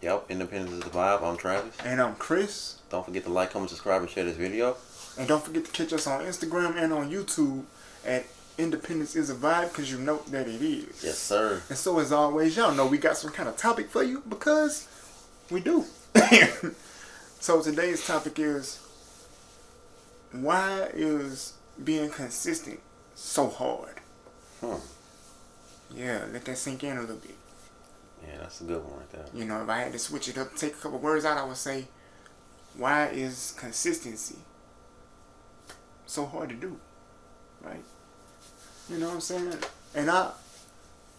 Yep, Independence is the vibe. I'm Travis. And I'm Chris. Don't forget to like, comment, subscribe, and share this video. And don't forget to catch us on Instagram and on YouTube at Independence is a Vibe, because you know that it is. Yes, sir. And so as always, y'all know we got some kind of topic for you, because we do. So today's topic is, why is being consistent so hard? Yeah, let that sink in a little bit. Yeah, that's a good one right there. You know, if I had to switch it up, take a couple words out, I would say, why is consistency so hard to do? Right? You know what I'm saying? And I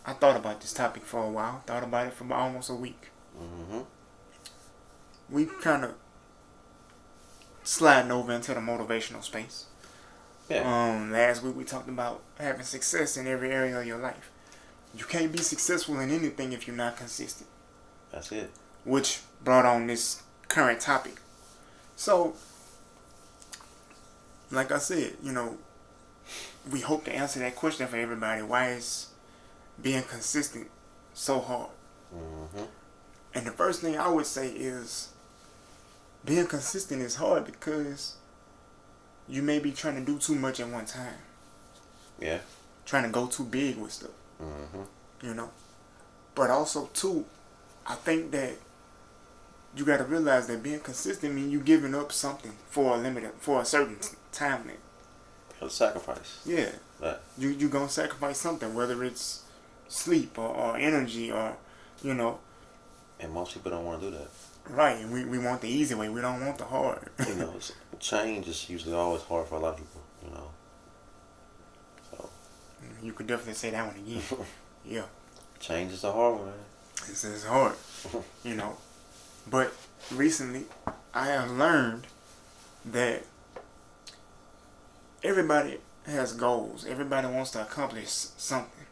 thought about this topic for a while. Thought about it for almost a week. We kind of sliding over into the motivational space. Yeah. Last week we talked about having success in every area of your life. You can't be successful in anything if you're not consistent. That's it. Which brought on this current topic. So, like I said, you know, we hope to answer that question for everybody. Why is being consistent so hard? And the first thing I would say is, being consistent is hard because you may be trying to do too much at one time. Yeah. Trying to go too big with stuff. You know? But also, too, I think that you got to realize that being consistent means you giving up something for a certain time limit. A sacrifice. Yeah. Right. You gonna sacrifice something, whether it's sleep or energy or, you know. And most people don't want to do that. Right. And we want the easy way. We don't want the hard. You know, change is usually always hard for a lot of people, you know. So. You could definitely say that one again. Yeah. Change is a hard one, man. It's hard. You know. But recently, I have learned that everybody has goals. Everybody wants to accomplish something.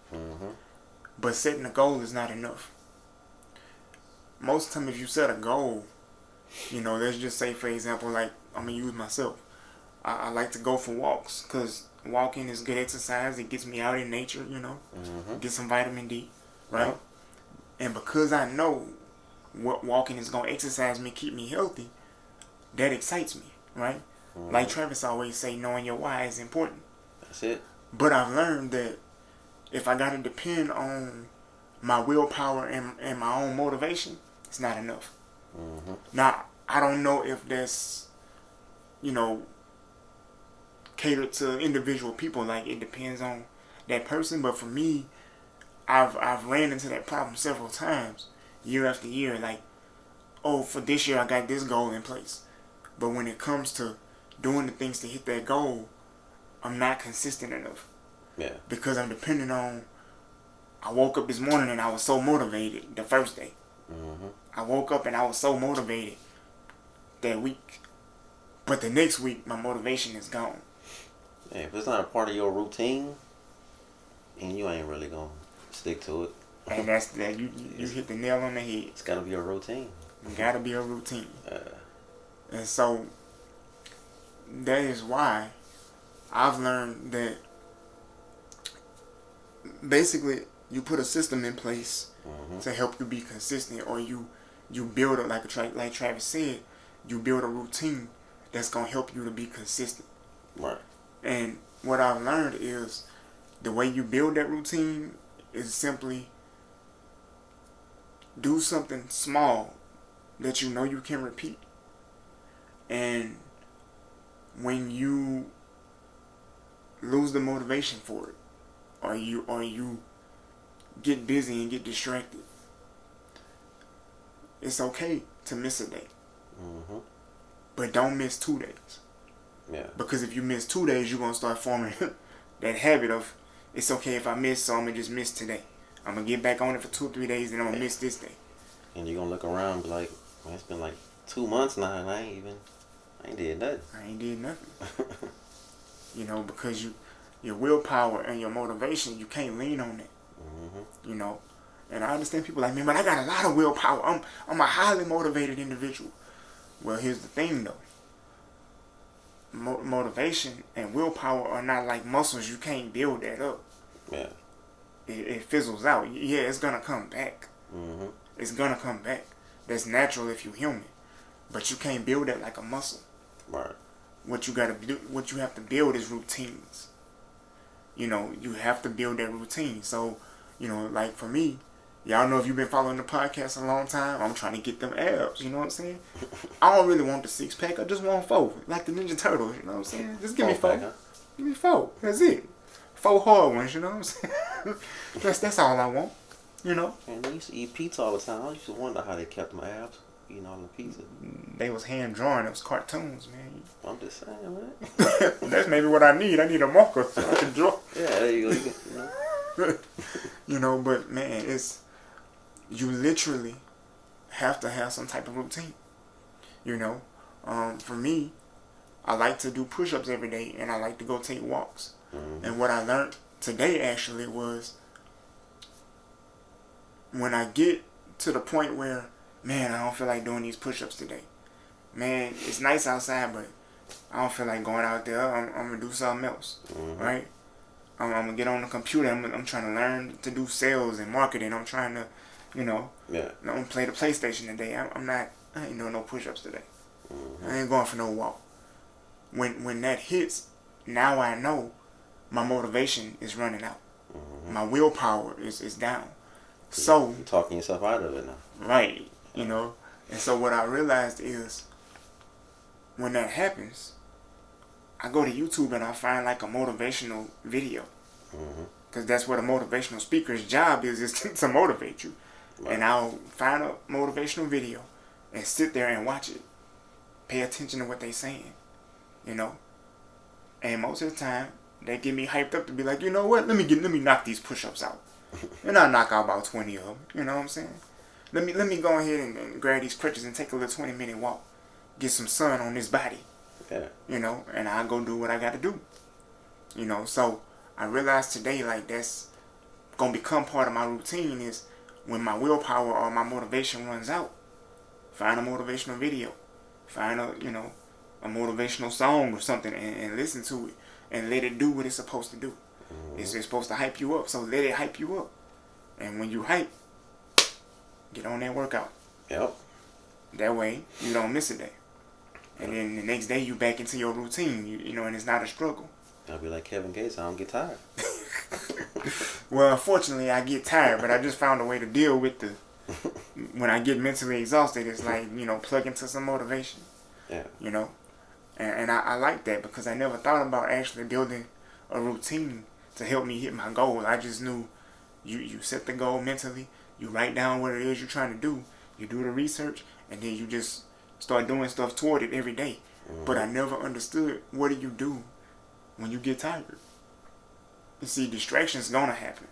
But setting a goal is not enough. Most of the time, if you set a goal, you know, let's just say, for example, like, I'm going to use myself. I like to go for walks, because walking is good exercise. It gets me out in nature, you know. Get some vitamin D, right? And because I know what walking is going to exercise me, keep me healthy, that excites me, right? Like Travis always say, knowing your why is important. That's it. But I've learned that if I got to depend on my willpower and my own motivation, it's not enough. Now, I don't know if that's, you know, catered to individual people. Like, it depends on that person. But for me, I've ran into that problem several times, year after year. Like, oh, for this year I got this goal in place. But when it comes to doing the things to hit that goal, I'm not consistent enough. Yeah. Because I'm depending on, I woke up this morning and I was so motivated the first day. I woke up and I was so motivated that week. But the next week, my motivation is gone. Yeah, if it's not a part of your routine, and you ain't really going to stick to it. And that's that. You hit the nail on the head. It's got to be a routine. It got to be a routine. And so, that is why I've learned that basically you put a system in place to help you be consistent, or you build it, like Travis said, you build a routine that's going to help you to be consistent. Right. And what I've learned is the way you build that routine is simply do something small that you know you can repeat. And when you lose the motivation for it, or you get busy and get distracted, it's okay to miss a day. But don't miss 2 days. Yeah. Because if you miss 2 days, you're going to start forming that habit of, it's okay if I miss, so I'm going to just miss today. I'm going to get back on it for 2 or 3 days, then I'm going to miss this day. And you're going to look around and be like, man, it's been like 2 months now and I ain't did nothing. I ain't did nothing. You know, because your willpower and your motivation, you can't lean on it. You know, and I understand people like, man, but I got a lot of willpower. I'm a highly motivated individual. Well, here's the thing, though. Motivation and willpower are not like muscles. You can't build that up. Yeah. It fizzles out. Yeah, it's gonna come back. Mm-hmm. It's gonna come back. That's natural if you're human. But you can't build that like a muscle. Right. What you have to build is routines. You know, you have to build that routine. So, you know, like for me, y'all know if you've been following the podcast a long time, I'm trying to get them abs. You know what I'm saying? I don't really want the 6-pack. I just want 4, like the Ninja Turtles. You know what I'm saying? Just give me 4. Huh? Give me 4. That's it. 4 hard ones. You know what I'm saying? that's all I want. You know. And they used to eat pizza all the time. I used to wonder how they kept my abs eating all the pizza. They was hand drawn. It was cartoons, man. I'm just saying, man. That's maybe what I need. I need a marker so I can draw. Yeah, there you go. You know, but man, you literally have to have some type of routine. You know, for me, I like to do push-ups every day, and I like to go take walks. Mm-hmm. And what I learned today actually was when I get to the point where, man, I don't feel like doing these push-ups today. Man, it's nice outside, but I don't feel like going out there. I'm gonna do something else, right? I'm gonna get on the computer. I'm trying to learn to do sales and marketing. I'm trying to, you know, Yeah. I'm gonna play the PlayStation today. I ain't doing no push-ups today. Mm-hmm. I ain't going for no walk. When that hits, now I know my motivation is running out. Mm-hmm. My willpower is down. So You're talking yourself out of it now. right, you know. And so what I realized is when that happens, I go to YouTube and I find like a motivational video. Because that's what a motivational speaker's job is to motivate you. Right. And I'll find a motivational video and sit there and watch it. Pay attention to what they're saying, you know. And most of the time, they get me hyped up to be like, you know what? Let me knock these push-ups out. And I knock out about 20 of them. You know what I'm saying? Let me go ahead and grab these crutches and take a little 20-minute walk. Get some sun on this body. Yeah. You know, and I go do what I got to do. You know, so I realized today, like, that's gonna become part of my routine is when my willpower or my motivation runs out, find a motivational video, find a motivational song or something and listen to it and let it do what it's supposed to do. Mm-hmm. It's supposed to hype you up, so let it hype you up. And when you hype, get on that workout. Yep. That way you don't miss a day. And then the next day you back into your routine, you know, and it's not a struggle. I'll be like Kevin Gates. I don't get tired. Well, unfortunately, I get tired, but I just found a way to deal with when I get mentally exhausted. It's like, you know, plug into some motivation. Yeah. You know, and I like that because I never thought about actually building a routine to help me hit my goal. I just knew you set the goal mentally, you write down what it is you're trying to do, you do the research, and then you just start doing stuff toward it every day. Mm-hmm. But I never understood what do you do when you get tired. You see, distractions gonna happen.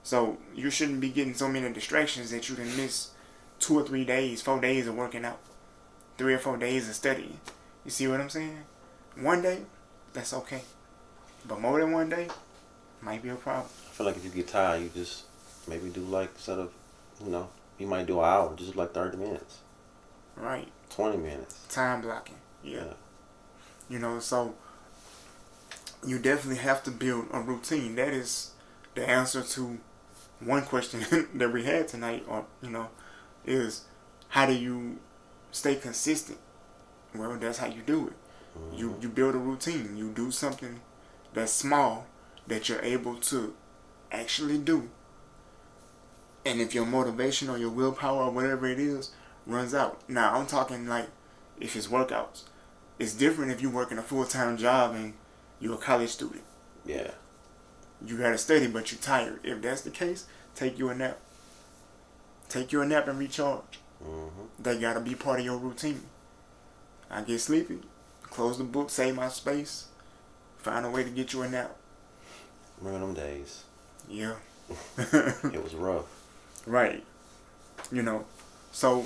So you shouldn't be getting so many distractions that you can miss 2 or 3 days, 4 days of working out, 3 or 4 days of studying. You see what I'm saying? One day, that's okay. But more than one day, might be a problem. I feel like if you get tired, you just maybe do like instead of, you know, you might do an hour, just like 30 minutes, Right. 20 minutes. Time blocking. Yeah. Yeah. You know, so you definitely have to build a routine. That is the answer to one question that we had tonight, or, you know, is how do you stay consistent? Well, that's how you do it. Mm-hmm. You build a routine. You do something that's small that you're able to actually do. And if your motivation or your willpower or whatever it is runs out. Now, I'm talking like if it's workouts. It's different if you're working a full-time job and you're a college student. Yeah. You got to study, but you're tired. If that's the case, take you a nap. Take you a nap and recharge. Mm-hmm. That got to be part of your routine. I get sleepy, close the book, save my space, find a way to get you a nap. Remember them days? Yeah. It was rough. Right. You know, so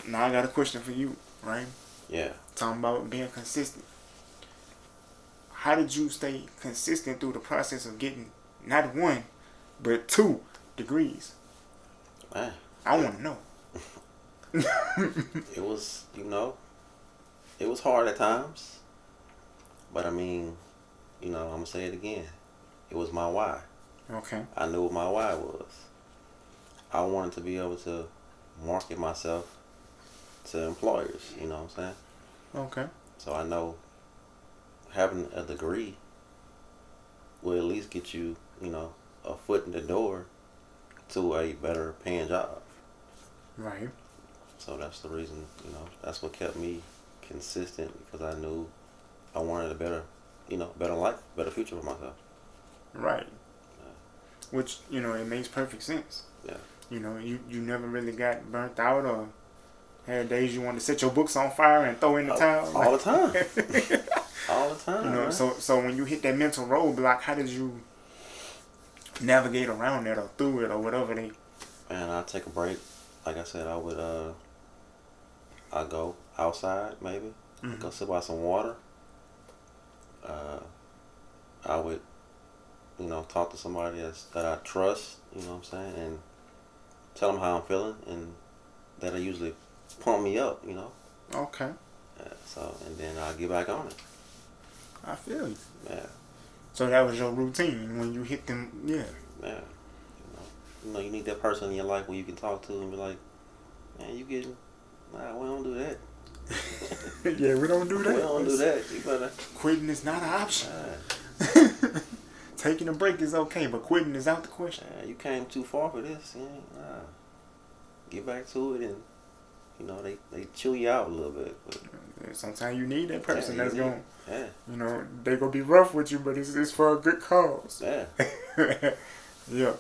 now I got a question for you, right? Yeah. Talking about being consistent. How did you stay consistent through the process of getting not 1, but 2 degrees? Man. I want to know. It was, you know, it was hard at times. But I mean, you know, I'm going to say it again. It was my why. Okay. I knew what my why was. I wanted to be able to market myself to employers. You know what I'm saying? Okay. So I know having a degree will at least get you, a foot in the door to a better paying job. Right. So that's the reason, that's what kept me consistent, because I knew I wanted a better, better life, better future for myself. Right. Which, it makes perfect sense. Yeah. You never really got burnt out or had days you wanted to set your books on fire and throw in the towel. All the time. All the time. Man. So when you hit that mental roadblock, how did you navigate around that or through it or whatever they? And I take a break. Like I said, I would I go outside maybe, go sip by some water. I would, talk to somebody that I trust. You know what I'm saying, and tell them how I'm feeling, and that'll usually pump me up. Okay. So and then I get back on it. I feel you. Yeah. So that was your routine when you hit them. Yeah. Yeah. You need that person in your life where you can talk to and be like, man, you getting, nah, we don't do that. Yeah, we don't do that. We don't do that. You better. Quitting is not an option. Taking a break is okay, but quitting is out the question. You came too far for this. Nah. Get back to it, and they chew you out a little bit. But sometimes you need that person that's going. Yeah. They gonna be rough with you, but it's for a good cause. Yeah. Yeah.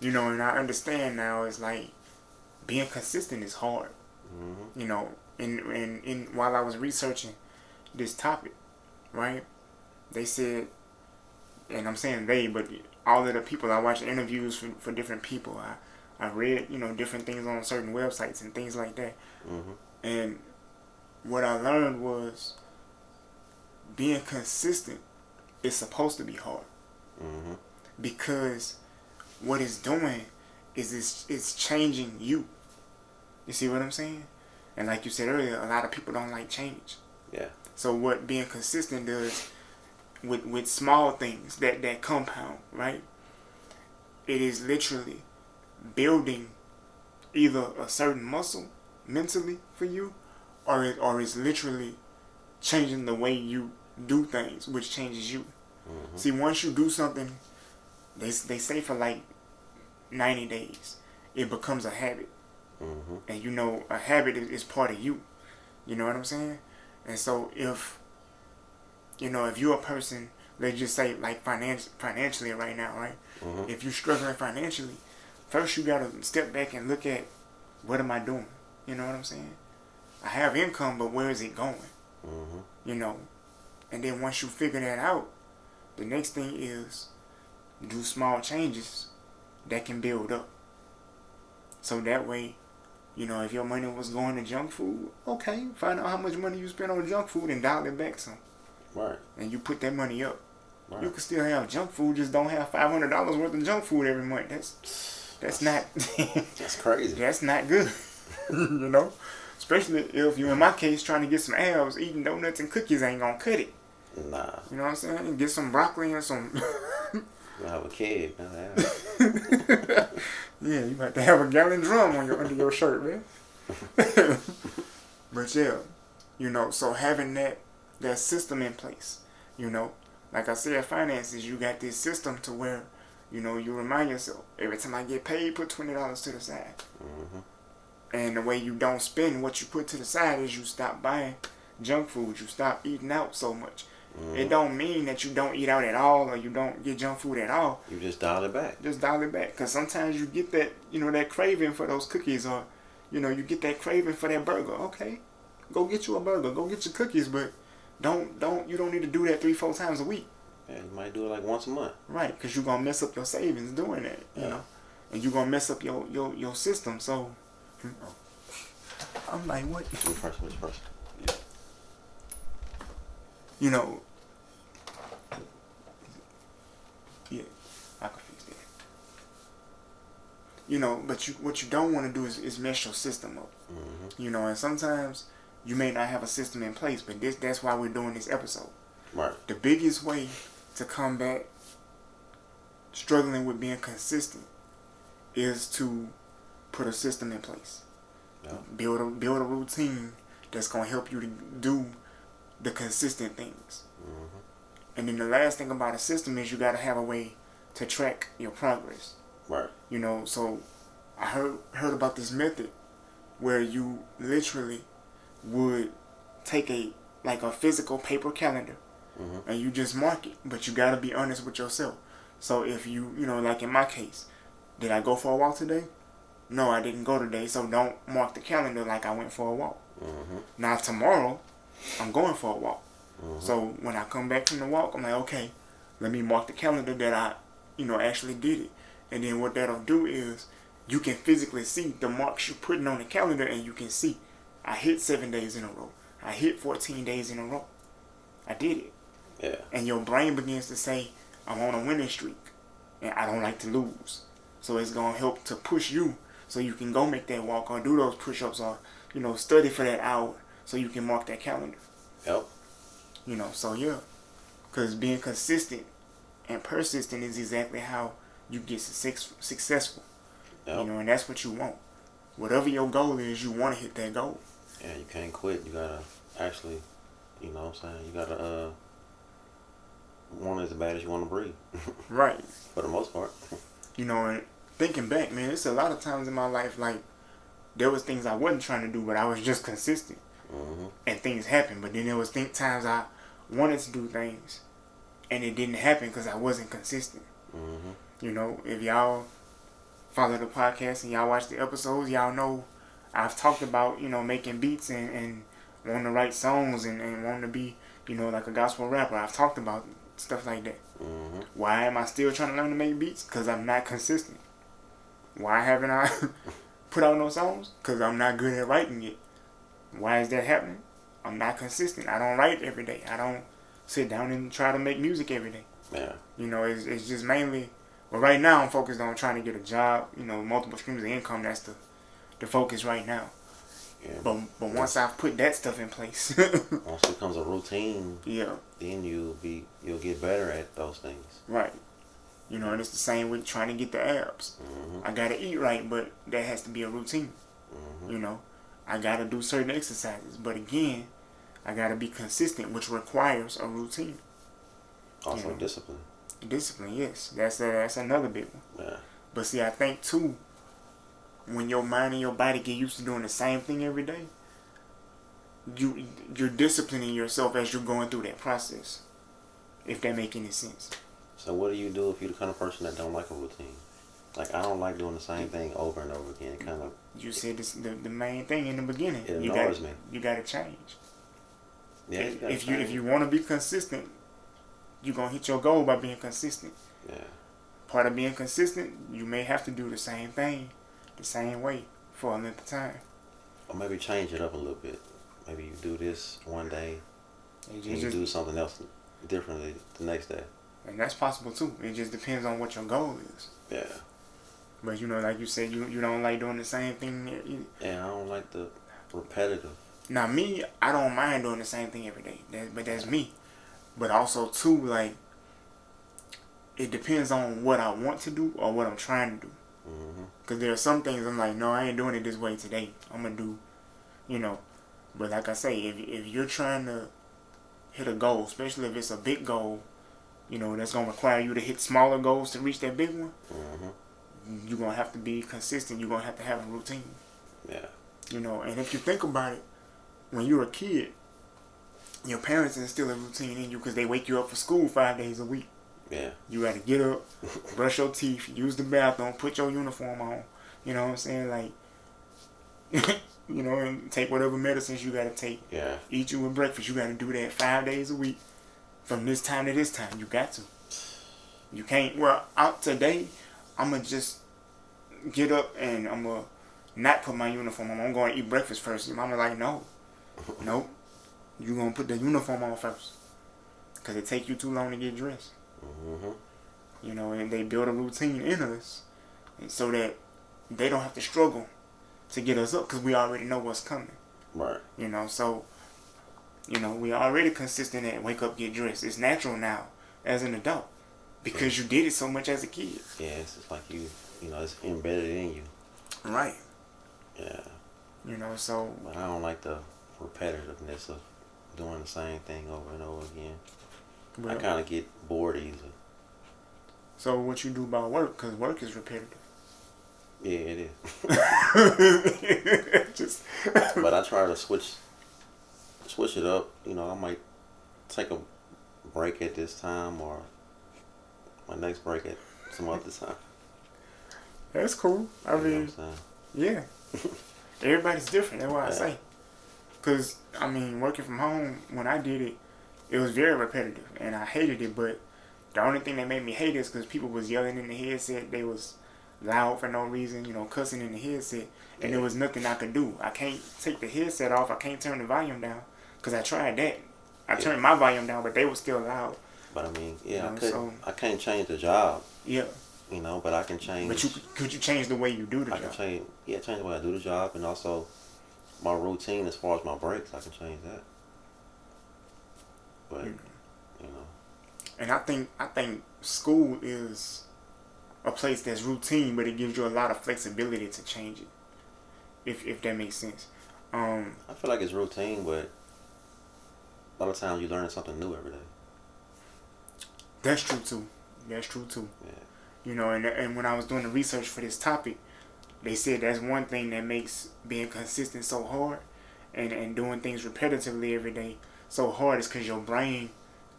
And I understand now. It's like being consistent is hard. Mm-hmm. In while I was researching this topic, right? They said, and I'm saying they, but all of the people I watched interviews for different people. I read different things on certain websites and things like that. Mm-hmm. And what I learned was being consistent is supposed to be hard. Mm-hmm. Because what it's doing is it's changing you. You see what I'm saying? And like you said earlier, a lot of people don't like change. Yeah. So what being consistent does with small things that compound, right? It is literally building either a certain muscle mentally for you, or it's literally changing the way you do things, which changes you. Mm-hmm. See, once you do something, they say for like 90 days, it becomes a habit. Mm-hmm. And a habit is part of you. You know what I'm saying? And so if you're a person, let's just say like financially right now, right? Mm-hmm. If you're struggling financially, first you gotta step back and look at, what am I doing? You know what I'm saying? I have income, but where is it going? Mm-hmm. And then once you figure that out, the next thing is do small changes that can build up. So that way, if your money was going to junk food, okay, find out how much money you spent on junk food and dial it back some. Right. And you put that money up. Right. You can still have junk food, just don't have $500 worth of junk food every month. That's not. That's crazy. That's not good. Especially if you, in my case, trying to get some abs, eating donuts and cookies ain't gonna cut it. Nah. You know what I'm saying? Get some broccoli and some. You have a kid. Yeah, you have to have a gallon drum under your shirt, man. But yeah, so having that system in place, like I said, finances, you got this system to where, you remind yourself, every time I get paid, put $20 to the side. Mm-hmm. And the way you don't spend what you put to the side is you stop buying junk food, you stop eating out so much. Mm-hmm. It don't mean that you don't eat out at all or you don't get junk food at all. You just dial it back. Just dial it back. Because sometimes you get that, that craving for those cookies, or, you get that craving for that burger. Okay, go get you a burger. Go get your cookies, but you don't need to do that 3-4 times a week. Yeah, you might do it like once a month. Right, because you're going to mess up your savings doing that, you know. And you're going to mess up your system. So, I'm like, what? Which person? Yeah, I can fix that. But what you don't want to do is mess your system up. Mm-hmm. And sometimes you may not have a system in place, but that's why we're doing this episode. Right. The biggest way to combat struggling with being consistent is to put a system in place. Yeah. Build a routine that's gonna help you to do the consistent things. Mm-hmm. And then the last thing about a system is you gotta have a way to track your progress. Right. You know, so I heard about this method where you literally would take a physical paper calendar and you just mark it, but you gotta be honest with yourself. So if you know, like in my case, did I go for a walk today? No, I didn't go today, so don't mark the calendar like I went for a walk. Mm-hmm. Now tomorrow, I'm going for a walk. Mm-hmm. So when I come back from the walk, I'm like, okay, let me mark the calendar that I, actually did it. And then what that'll do is you can physically see the marks you're putting on the calendar, and you can see I hit 7 days in a row. I hit 14 days in a row. I did it. Yeah. And your brain begins to say, I'm on a winning streak and I don't like to lose. So it's going to help to push you so you can go make that walk or do those push-ups or, study for that hour so you can mark that calendar. Yep. So yeah. Because being consistent and persistent is exactly how you get successful. Yep. And that's what you want. Whatever your goal is, you want to hit that goal. Yeah, you can't quit. You gotta actually, you gotta want it as bad as you want to breathe. Right. For the most part. And thinking back, man, it's a lot of times in my life, like, there was things I wasn't trying to do, but I was just consistent. Mm-hmm. And things happened. But then there was times I wanted to do things, and it didn't happen because I wasn't consistent. Mm-hmm. If y'all follow the podcast and y'all watch the episodes, y'all know I've talked about, making beats and wanting to write songs and wanting to be, like a gospel rapper. I've talked about stuff like that. Mm-hmm. Why am I still trying to learn to make beats? Because I'm not consistent. Why haven't I put out no songs? Because I'm not good at writing it. Why is that happening? I'm not consistent. I don't write every day. I don't sit down and try to make music every day. Yeah. It's just mainly, well, right now I'm focused on trying to get a job, multiple streams of income. That's the focus right now. Yeah. But once I've put that stuff in place, once it becomes a routine, yeah, then you'll get better at those things. Right. And it's the same with trying to get the abs. Mm-hmm. I gotta eat right, but that has to be a routine. Mm-hmm. I gotta do certain exercises, but again, I gotta be consistent, which requires a routine. Also discipline. Discipline, yes, that's another big one. Yeah. But see, I think too, when your mind and your body get used to doing the same thing every day, you're disciplining yourself as you're going through that process. If that make any sense. So what do you do if you're the kind of person that don't like a routine? Like, I don't like doing the same thing over and over again. Kind of. You said this, the main thing in the beginning. It annoys me. You gotta change. Yeah. If you want to be consistent, you're gonna hit your goal by being consistent. Yeah. Part of being consistent, you may have to do the same thing, the same way for a length of time. Or maybe change it up a little bit. Maybe you do this one day, and you do something else differently the next day. And that's possible too. It just depends on what your goal is. Yeah. But like you said, you don't like doing the same thing. Yeah, I don't like the repetitive. Now me, I don't mind doing the same thing every day. But that's me. But also too, like, it depends on what I want to do or what I'm trying to do. Mm-hmm. Because there are some things I'm like, no, I ain't doing it this way today. I'm going to do, But like I say, if you're trying to hit a goal, especially if it's a big goal, that's going to require you to hit smaller goals to reach that big one. Mm-hmm. You're going to have to be consistent. You're going to have a routine. Yeah. And if you think about it, when you're a kid, your parents instill a routine in you because they wake you up for school 5 days a week. Yeah. You got to get up, brush your teeth, use the bathroom, put your uniform on. You know what I'm saying? Like, and take whatever medicines you got to take. Yeah. Eat you a breakfast. You got to do that 5 days a week. From this time to this time, you got to. You can't. Well, out today, I'm going to just get up and I'm going to not put my uniform on. I'm going to eat breakfast first. Your mama like, no. Nope. You're going to put the uniform on first. Because it take you too long to get dressed. Mm-hmm. And they build a routine in us so that they don't have to struggle to get us up because we already know what's coming. Right. So, we already consistent at wake up, get dressed. It's natural now as an adult because you did it so much as a kid. Yeah, it's just like you, it's embedded in you. Right. Yeah. You know, so. But I don't like the repetitiveness of doing the same thing over and over again. Well, I kind of get bored easily. So what you do about work? Because work is repetitive. Yeah, it is. Just. But I try to switch it up. You know, I might take a break at this time or my next break at some other time. That's cool. I You know mean, what I'm saying? yeah. Everybody's different. That's why I Yeah. say. Because, I mean, working from home, when I did it, it was very repetitive. And I hated it. But the only thing that made me hate it is because people was yelling in the headset. They was loud for no reason, you know, cussing in the headset. And there was nothing I could do. I can't take the headset off. I can't turn the volume down. Because I tried that. I turned my volume down, but they were still loud. But I mean, yeah, You know, I can't change the job. Yeah. You know, but I can change. But could you change the way you do the job? I can change the way I do the job, and also my routine as far as my breaks. I can change that. But you know, and I think school is a place that's routine, but it gives you a lot of flexibility to change it. If that makes sense. I feel like it's routine, but a lot of times you learn something new every day. That's true too. That's true too. Yeah. You know, and when I was doing the research for this topic, they said that's one thing that makes being consistent so hard, and doing things repetitively every day so hard is because your brain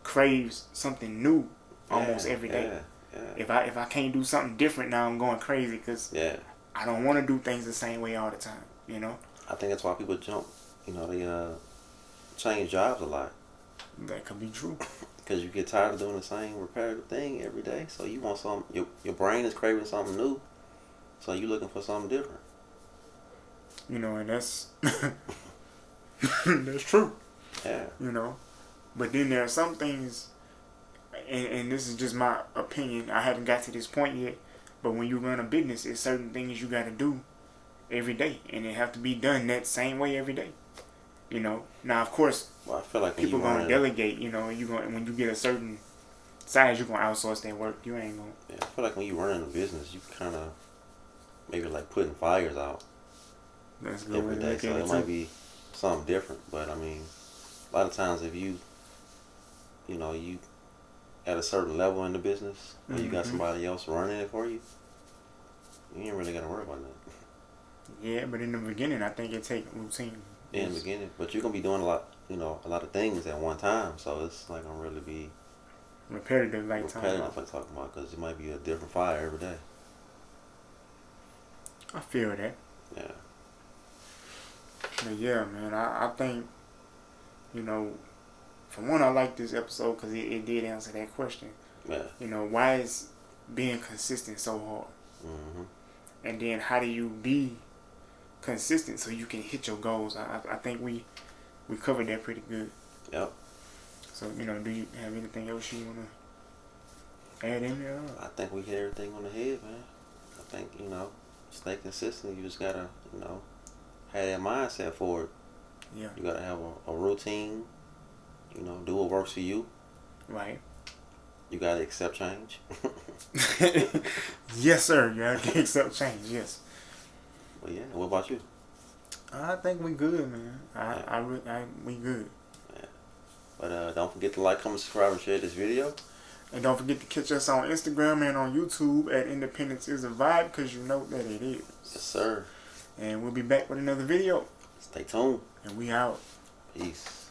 craves something new almost every day. Yeah. If I can't do something different now, I'm going crazy because I don't want to do things the same way all the time. You know. I think that's why people jump. You know, they change jobs a lot. That could be true. Because you get tired of doing the same repetitive thing every day, so you want something. Your brain is craving something new, so you're looking for something different. You know, and that's that's true. Yeah. You know, but then there are some things, and this is just my opinion. I haven't got to this point yet, but when you run a business, there's certain things you got to do every day, and it have to be done that same way every day. You know, now of course, well, I feel like people gonna delegate. You know, when you get a certain size, you gonna outsource that work. You ain't gonna. Yeah, I feel like when you running a business, you kind of maybe like putting fires out. That's good every day, so it might be something different. But I mean, a lot of times if you at a certain level in the business, or you got somebody else running it for you, you ain't really gotta worry about that. Yeah, but in the beginning, I think it take routine. In the beginning, but you're gonna be doing a lot of things at one time, so it's like gonna really be repetitive, like talking about, because it might be a different fire every day. I feel that. Yeah. But yeah, man, I think, you know, for one, I like this episode because it did answer that question. Yeah. You know, why is being consistent so hard? Mm-hmm. And then how do you be consistent so you can hit your goals? I think we covered that pretty good. Yep. So, you know, do you have anything else you want to add in there? I think we hit everything on the head, man. I think, stay consistent. You just gotta, have that mindset for it. Yeah. You gotta have a routine. Do what works for you. Right. You gotta accept change. Yes, sir. You gotta accept change. Yes. Well, yeah. What about you? I think we good, man. We good. Yeah. But don't forget to like, comment, subscribe, and share this video. And don't forget to catch us on Instagram and on YouTube at Independence is a Vibe, because you know that it is. Yes, sir. And we'll be back with another video. Stay tuned. And we out. Peace.